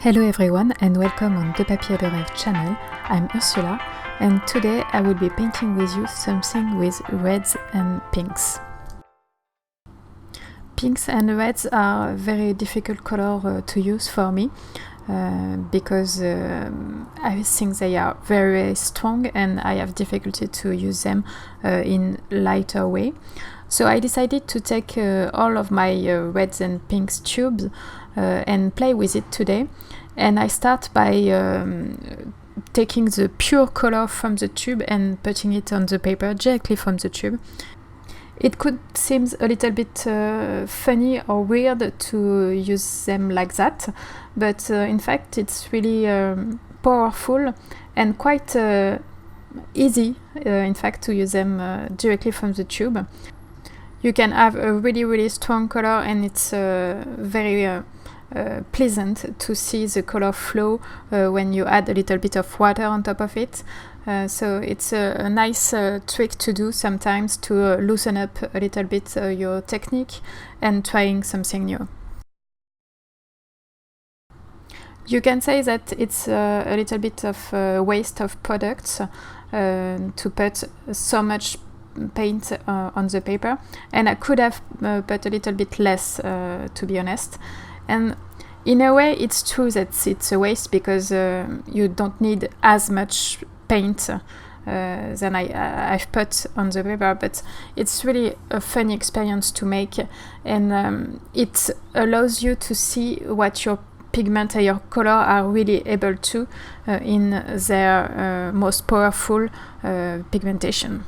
Hello everyone and welcome on The Papier de Rêve channel. I'm Ursula and today I will be painting with you something with reds and pinks. Pinks and reds are very difficult color to use for me because I think they are very strong and I have difficulty to use them in lighter way. So I decided to take all of my reds and pinks tubes and play with it today. And I start by taking the pure color from the tube and putting it on the paper directly from the tube. It could seem a little bit funny or weird to use them like that, but in fact it's really powerful and quite easy in fact to use them directly from the tube. You can have a really strong color and it's very pleasant to see the color flow when you add a little bit of water on top of it. So it's a nice trick to do sometimes to loosen up a little bit your technique and trying something new. You can say that it's a little bit of waste of products to put so much paint on the paper, and I could have put a little bit less to be honest. And in a way it's true that it's a waste because you don't need as much paint than I've put on the paper, but it's really a funny experience to make, and it allows you to see what your pigment and your color are really able to in their most powerful pigmentation.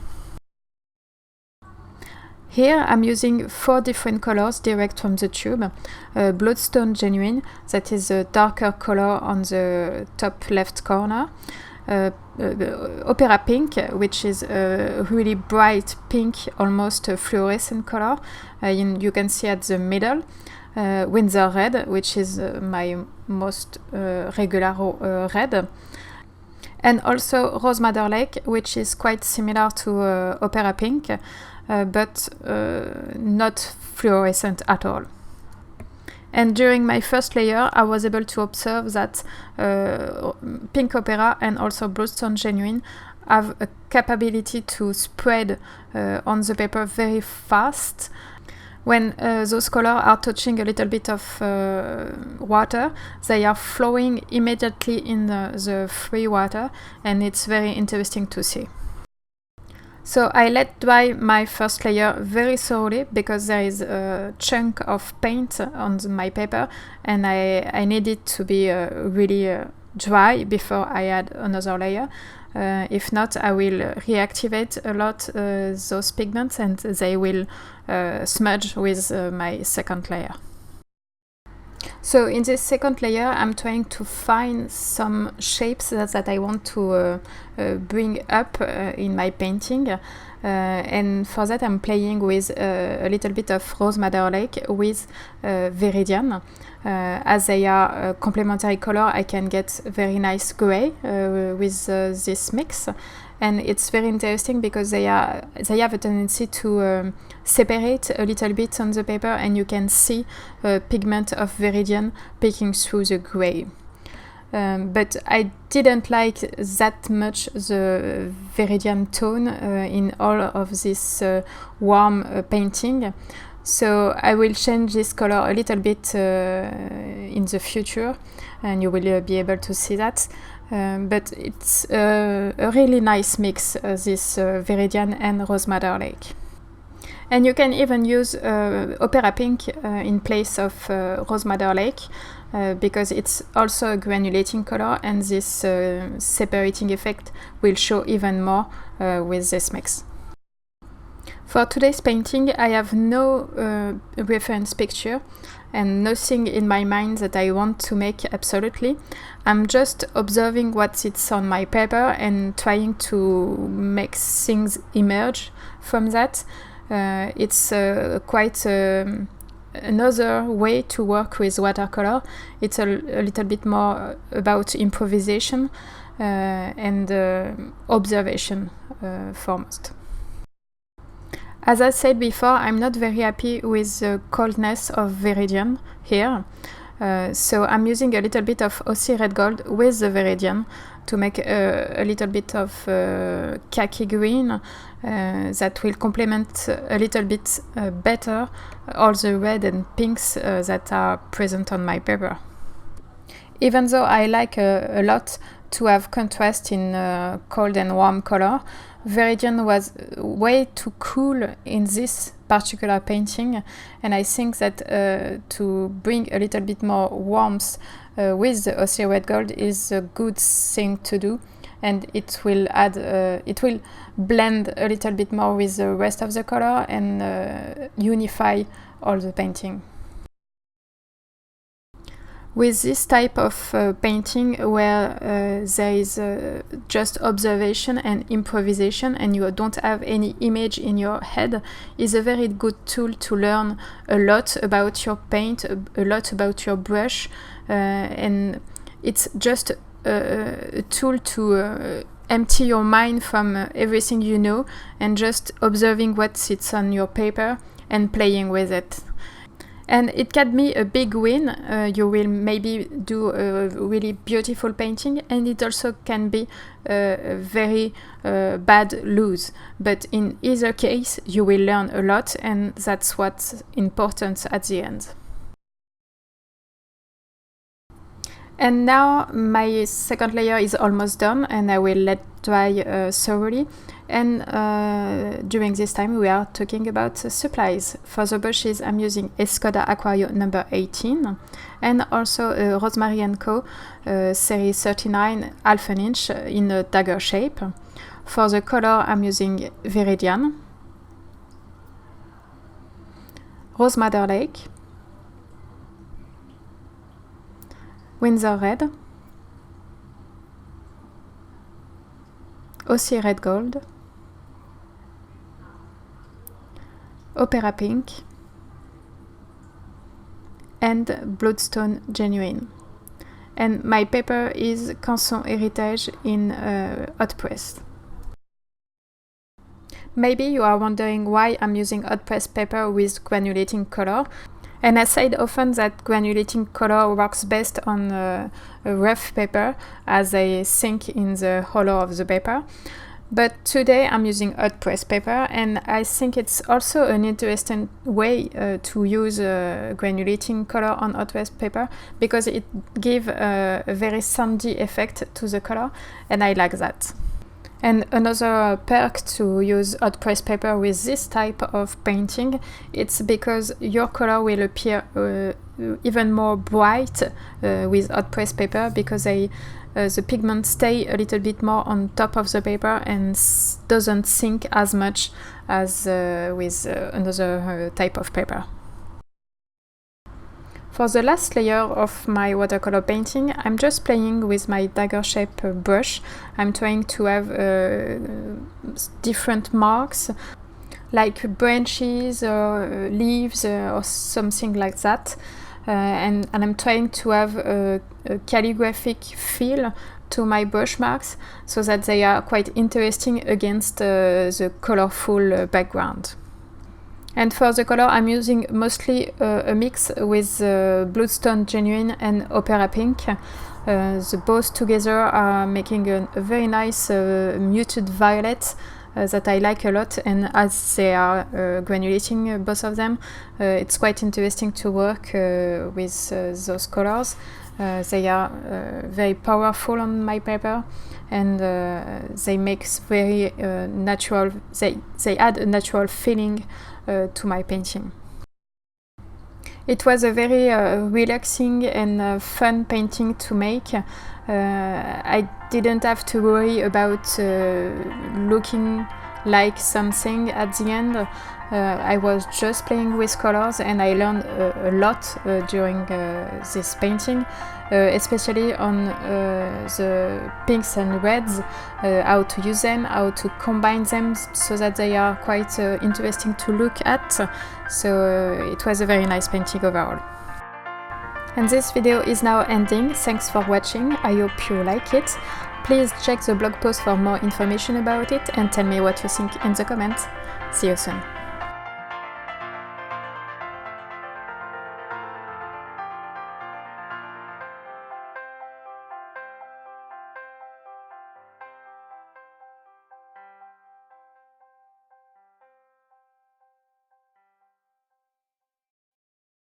Here I'm using 4 different colors direct from the tube. Bloodstone Genuine, that is a darker color on the top left corner. Opera Pink, which is a really bright pink, almost a fluorescent color. You can see at the middle. Winsor Red, which is my most regular red. And also Rosemary, which is quite similar to Opera Pink. But not fluorescent at all. And during my first layer I was able to observe that Pink Opera and also Bloodstone Genuine have a capability to spread on the paper very fast. When those colors are touching a little bit of water, they are flowing immediately in the free water, and it's very interesting to see. So I let dry my first layer very thoroughly because there is a chunk of paint on my paper and I need it to be really dry before I add another layer. If not, I will reactivate a lot those pigments and they will smudge with my second layer. So in this second layer I'm trying to find some shapes that I want to bring up in my painting, and for that I'm playing with a little bit of Rosemary Lake with Viridian. As they are a complementary color I can get very nice gray with this mix. And it's very interesting because they have a tendency to separate a little bit on the paper, and you can see pigment of Viridian peeking through the gray. But I didn't like that much the Viridian tone in all of this warm painting. So I will change this color a little bit in the future, and you will be able to see that. But it's a really nice mix, this Viridian and Rosemary Lake. And you can even use Opera Pink in place of Rosemary Lake because it's also a granulating color, and this separating effect will show even more with this mix. For today's painting I have no reference picture and nothing in my mind that I want to make absolutely. I'm just observing what it's on my paper and trying to make things emerge from that. It's quite another way to work with watercolor. It's a little bit more about improvisation and observation foremost. As I said before, I'm not very happy with the coldness of Viridian here. So I'm using a little bit of Aussie red gold with the Viridian to make a little bit of khaki green that will complement a little bit better all the red and pinks that are present on my paper. Even though I like a lot to have contrast in cold and warm color, Viridian was way too cool in this particular painting, and I think that to bring a little bit more warmth with the Aussie red gold is a good thing to do, and it will add, it will blend a little bit more with the rest of the color and unify all the painting. With this type of painting where there is just observation and improvisation and you don't have any image in your head, is a very good tool to learn a lot about your paint, a lot about your brush, and it's just a tool to empty your mind from everything you know and just observing what sits on your paper and playing with it. And it can be a big win. You will maybe do a really beautiful painting, and it also can be a very bad lose. But in either case, you will learn a lot, and that's what's important at the end. And now my second layer is almost done, and I will let dry thoroughly. And during this time we are talking about supplies. For the brushes I'm using Escoda Aquario number 18 and also Rosemary & Co. Serie 39 half an inch in a dagger shape. For the color I'm using Viridian, Rose Madder Lake, Winsor Red, Aussie Red Gold, Opera Pink, and Bloodstone Genuine. And my paper is Canson Héritage in hot press. Maybe you are wondering why I'm using hot press paper with granulating color. And I said often that granulating color works best on a rough paper, as I sink in the hollow of the paper. But today I'm using hot press paper, and I think it's also an interesting way to use granulating color on hot press paper, because it gives a very sandy effect to the color, and I like that. And another perk to use hot press paper with this type of painting, it's because your color will appear even more bright with hot press paper, because the pigment stay a little bit more on top of the paper and doesn't sink as much as with another type of paper. For the last layer of my watercolor painting, I'm just playing with my dagger shape brush. I'm trying to have different marks, like branches or leaves or something like that. And I'm trying to have a calligraphic feel to my brush marks, so that they are quite interesting against the colorful background. And for the color I'm using mostly a mix with Bloodstone Genuine and Opera Pink. The both together are making a very nice muted violet that I like a lot, and as they are granulating both of them, it's quite interesting to work with those colors. They are very powerful on my paper, and they make very natural, they add a natural feeling to my painting. It was a very relaxing and fun painting to make. I didn't have to worry about looking like something at the end. I was just playing with colors, and I learned a lot during this painting, especially on the pinks and reds, how to use them, how to combine them so that they are quite interesting to look at. So it was a very nice painting overall. And this video is now ending. Thanks for watching. I hope you like it. Please check the blog post for more information about it and tell me what you think in the comments. See you soon.